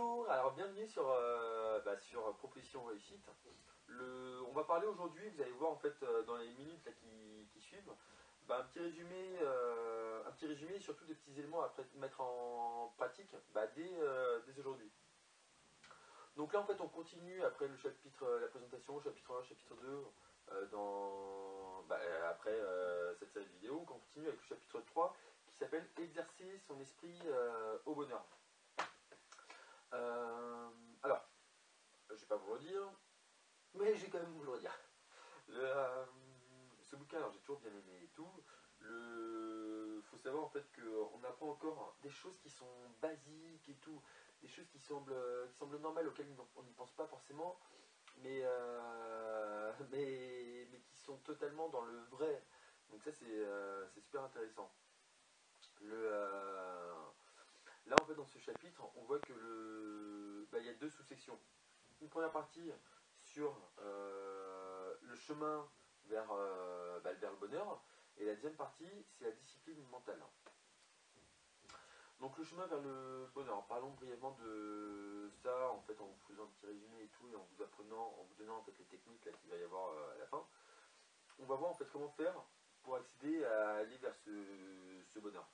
Bonjour, alors bienvenue sur, sur Proposition Réussite. On va parler aujourd'hui, vous allez voir en fait dans les minutes là, qui suivent, un petit résumé et surtout des petits éléments à mettre en pratique dès aujourd'hui. Donc là en fait on continue après le chapitre, la présentation, chapitre 1, chapitre 2, après cette série de vidéos, on continue avec le chapitre 3 qui s'appelle Exercer son esprit au bonheur. Alors, je vais pas vous le redire, mais je vais quand même vous le redire. Ce bouquin, alors j'ai toujours bien aimé et tout. Faut savoir en fait qu'on apprend encore des choses qui sont basiques et tout, des choses qui semblent normales auxquelles on n'y pense pas forcément, mais qui sont totalement dans le vrai. Donc ça c'est super intéressant. Là en fait dans ce chapitre, on voit que il y a deux sous-sections. Une première partie sur le chemin vers le bonheur, et la deuxième partie c'est la discipline mentale. Donc le chemin vers le bonheur, parlons brièvement de ça en fait en vous faisant un petit résumé et tout, et en vous donnant en fait les techniques là qu'il va y avoir à la fin. On va voir en fait comment faire pour accéder à aller vers ce bonheur.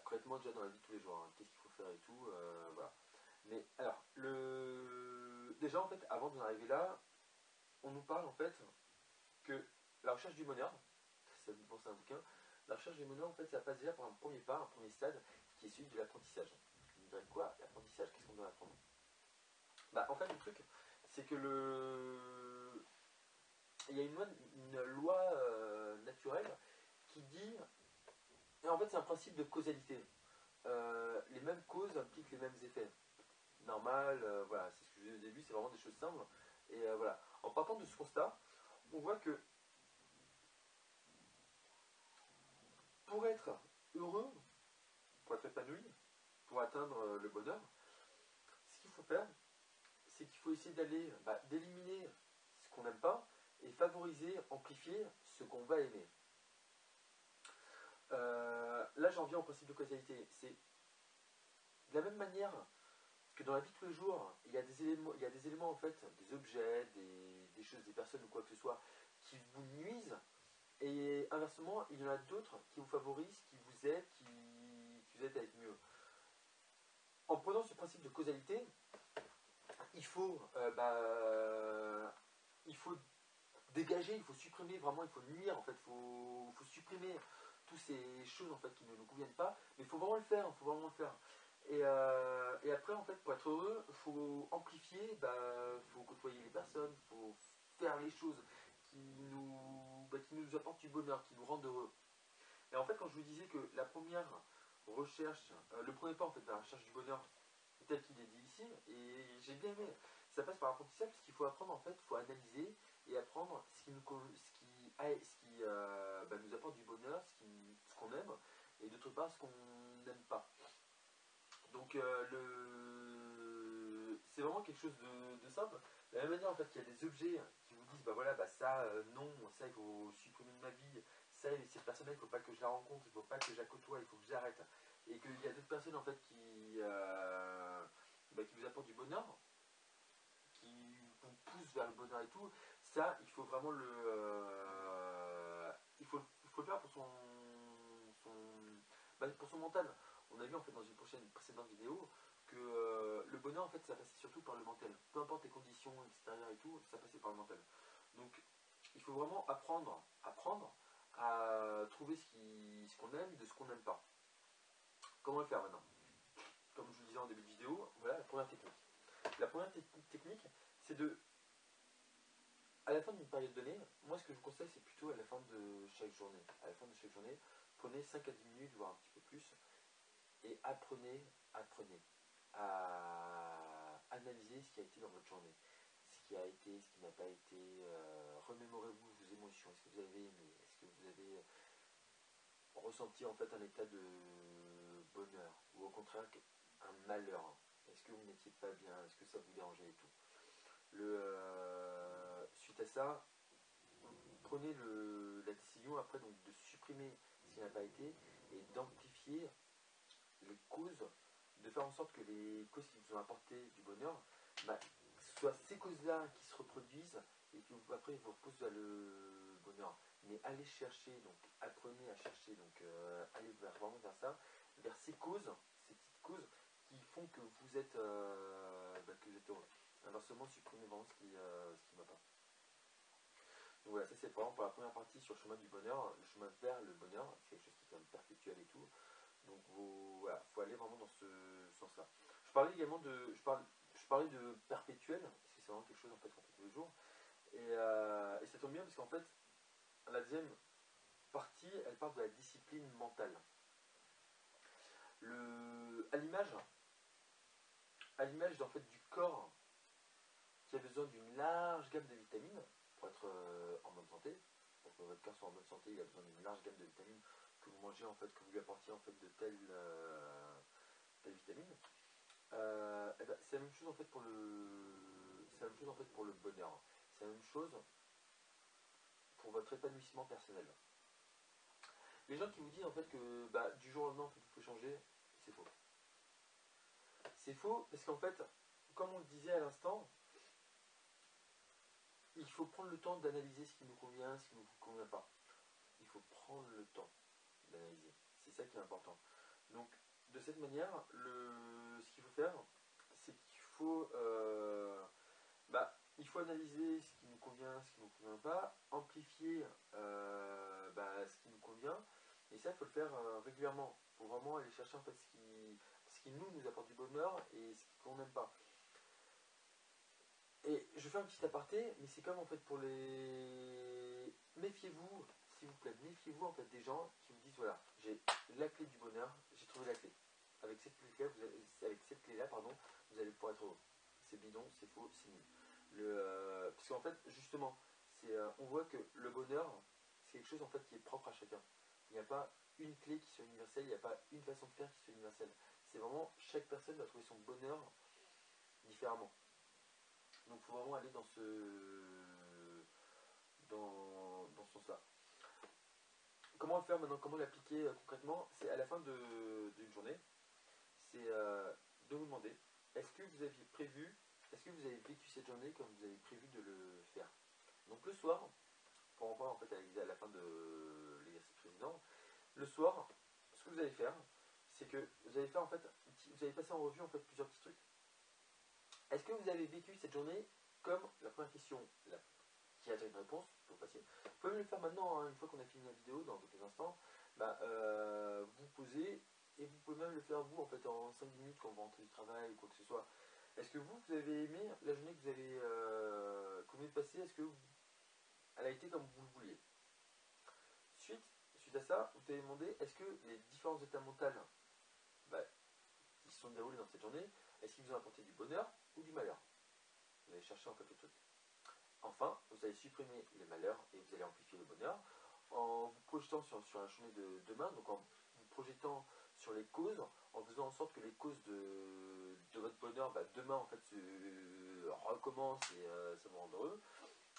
Concrètement déjà dans la vie de tous les jours, hein, qu'est-ce qu'il faut faire et tout, voilà. Mais alors, déjà en fait, avant d'en arriver là, on nous parle en fait que la recherche du bonheur, ça me pense à un bouquin, la recherche du bonheur en fait ça passe déjà par un premier pas, un premier stade qui est celui de l'apprentissage. Vous me direz quoi, l'apprentissage, qu'est-ce qu'on doit apprendre? En fait le truc, c'est que il y a une loi naturelle qui dit, et en fait c'est un principe de causalité. Les mêmes causes impliquent les mêmes effets. Normal, voilà, c'est ce que je disais au début, c'est vraiment des choses simples. Et voilà, en partant de ce constat, on voit que pour être heureux, pour être épanoui, pour atteindre le bonheur, ce qu'il faut faire, c'est qu'il faut essayer d'éliminer ce qu'on n'aime pas et favoriser, amplifier ce qu'on va aimer. Là, j'en viens au principe de causalité. C'est de la même manière que dans la vie de tous les jours, il y a des éléments en fait, des objets, des choses, des personnes ou quoi que ce soit, qui vous nuisent, et inversement, il y en a d'autres qui vous favorisent, qui vous aident, qui vous aident à être mieux. En prenant ce principe de causalité, il faut dégager, il faut supprimer, vraiment, il faut nuire, en fait, il faut supprimer toutes ces choses en fait qui ne nous conviennent pas, mais il faut vraiment le faire, il faut vraiment le faire. Et après, en fait, pour être heureux, il faut amplifier, il faut côtoyer les personnes, il faut faire les choses qui nous apportent du bonheur, qui nous rendent heureux. Et en fait, quand je vous disais que la première recherche, le premier pas en fait, vers la recherche du bonheur, tel qu'il est dit ici, et j'ai bien aimé, ça passe par l'apprentissage, parce qu'il faut apprendre, en fait, il faut analyser et apprendre ce qui nous apporte du bonheur, ce qu'on aime, et d'autre part, ce qu'on n'aime pas. Donc c'est vraiment quelque chose de simple. De la même manière en fait qu'il y a des objets qui vous disent non, ça il faut supprimer de ma vie, ça cette personne-là il ne faut pas que je la rencontre, il ne faut pas que je la côtoie, il faut que je l'arrête. Et qu'il y a d'autres personnes en fait qui vous apportent du bonheur, qui vous poussent vers le bonheur et tout, ça il faut vraiment il faut le faire pour son mental. On a vu en fait dans une précédente vidéo que le bonheur en fait ça passait surtout par le mental. Peu importe les conditions extérieures et tout, ça passait par le mental. Donc il faut vraiment apprendre à trouver ce qu'on aime de ce qu'on n'aime pas. Comment le faire maintenant? Comme je vous le disais en début de vidéo, voilà la première technique. La première technique, c'est à la fin d'une période donnée, moi ce que je vous conseille c'est plutôt à la fin de chaque journée. À la fin de chaque journée, prenez 5 à 10 minutes, voire un petit peu plus, et apprenez à analyser ce qui a été dans votre journée. Ce qui a été, ce qui n'a pas été, remémorez-vous vos émotions. Est-ce que vous avez aimé? Est-ce que vous avez ressenti en fait un état de bonheur? Ou au contraire un malheur? Est-ce que vous n'étiez pas bien? Est-ce que ça vous dérangeait et tout? Suite à ça, prenez la décision après donc, de supprimer ce qui n'a pas été et d'amplifier les causes, faire en sorte que les causes qui vous ont apporté du bonheur, bah, ce soit ces causes-là qui se reproduisent et que après vous repoussent vers le bonheur. Mais allez chercher, donc apprenez à chercher, donc allez vraiment vers ça, vers ces causes, ces petites causes qui font que vous êtes, que vous êtes heureux. Inversement, supprimez vraiment ce qui ne va pas. Donc voilà, ça c'est vraiment pour la première partie sur le chemin du bonheur, le chemin vers le bonheur, c'est quelque chose qui est quand même perpétuel et tout. Donc voilà, il faut aller vraiment dans ce sens-là. Je parlais également de. Je parlais de perpétuel, parce que c'est vraiment quelque chose en fait qu'on fait tous les jours. Et ça tombe bien parce qu'en fait, la deuxième partie, elle parle de la discipline mentale. À l'image en fait, du corps qui a besoin d'une large gamme de vitamines pour être en bonne santé, pour que votre corps soit en bonne santé, il a besoin d'une large gamme de vitamines que vous mangez en fait, que vous lui apportiez en fait de telle vitamine. Ben, c'est la même chose en fait pour le bonheur. C'est la même chose pour votre épanouissement personnel. Les gens qui vous disent en fait que bah, du jour au lendemain en fait, il faut changer, c'est faux. C'est faux parce qu'en fait, comme on le disait à l'instant, il faut prendre le temps d'analyser ce qui nous convient, ce qui ne nous convient pas. Il faut prendre le temps d'analyser. C'est ça qui est important. Donc, de cette manière, ce qu'il faut faire, c'est qu'il faut, il faut analyser ce qui nous convient, ce qui ne nous convient pas, amplifier ce qui nous convient, et ça, il faut le faire régulièrement. Il faut vraiment aller chercher en fait ce qui nous apporte du bonheur et ce qu'on n'aime pas. Et je fais un petit aparté, mais c'est comme en fait pour les... Méfiez-vous, s'il vous plaît, méfiez-vous en fait des gens qui vous disent voilà, j'ai la clé du bonheur, j'ai trouvé la clé. Avec cette clé-là, vous allez pouvoir être heureux. C'est bidon, c'est faux, c'est nul. Parce qu'en fait, justement, on voit que le bonheur, c'est quelque chose en fait qui est propre à chacun. Il n'y a pas une clé qui soit universelle, il n'y a pas une façon de faire qui soit universelle. C'est vraiment, chaque personne va trouver son bonheur différemment. Donc il faut vraiment aller dans ce sens-là. Comment le faire maintenant? Comment l'appliquer concrètement? C'est à la fin d'une journée. C'est de vous demander est-ce que vous aviez prévu, est-ce que vous avez vécu cette journée comme vous avez prévu de le faire? Donc le soir, pour en parler en fait à la fin de l'exercice précédent, le soir, ce que vous allez faire, c'est que vous allez faire en fait, vous allez passer en revue en fait plusieurs petits trucs. Est-ce que vous avez vécu cette journée comme la première question qui a déjà une réponse, vous pouvez le faire maintenant, hein, une fois qu'on a fini la vidéo, dans quelques instants, vous posez, et vous pouvez même le faire vous, en fait, en 5 minutes quand vous rentrez du travail ou quoi que ce soit. Est-ce que vous avez aimé la journée que vous venez de passer? Est-ce que elle a été comme vous le vouliez? Suite à ça, vous allez demander, est-ce que les différents états mentaux qui se sont déroulés dans cette journée, est-ce qu'ils vous ont apporté du bonheur ou du malheur? Vous allez chercher en fait le truc. Enfin, vous allez supprimer les malheurs et vous allez amplifier le bonheur en vous projetant sur la journée de demain, donc en vous projetant sur les causes, en faisant en sorte que les causes de votre bonheur, demain en fait, se recommencent et ça vous rend heureux.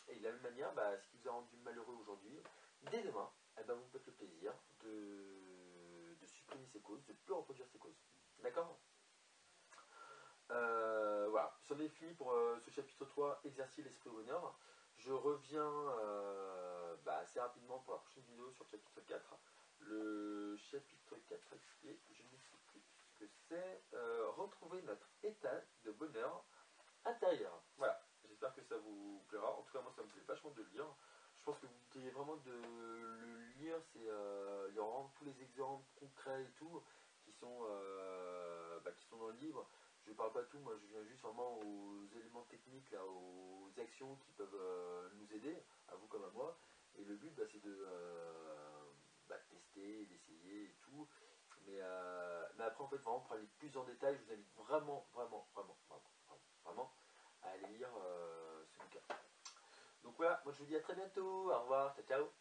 Et de la même manière, ce qui vous a rendu malheureux aujourd'hui, dès demain, vous me faites le plaisir de supprimer ces causes, de ne plus reproduire ces causes. D'accord? Voilà, c'en est fini pour ce chapitre 3, exercer l'esprit au bonheur. Je reviens assez rapidement pour la prochaine vidéo sur le chapitre 4. Le chapitre 4, je ne sais plus ce que c'est. Retrouver notre état de bonheur intérieur. Voilà, j'espère que ça vous plaira. En tout cas, moi, ça me plaît vachement de le lire. Je pense que vous devriez vraiment de le lire. Il y aura vraiment tous les exemples concrets et tout qui sont dans le livre. Je ne parle pas tout, moi je viens juste vraiment aux éléments techniques, là, aux actions qui peuvent nous aider, à vous comme à moi. Et le but c'est de tester, d'essayer et tout. Mais après en fait vraiment pour aller plus en détail, je vous invite vraiment à aller lire ce bouquin. Donc voilà, moi je vous dis à très bientôt, au revoir, ciao ciao.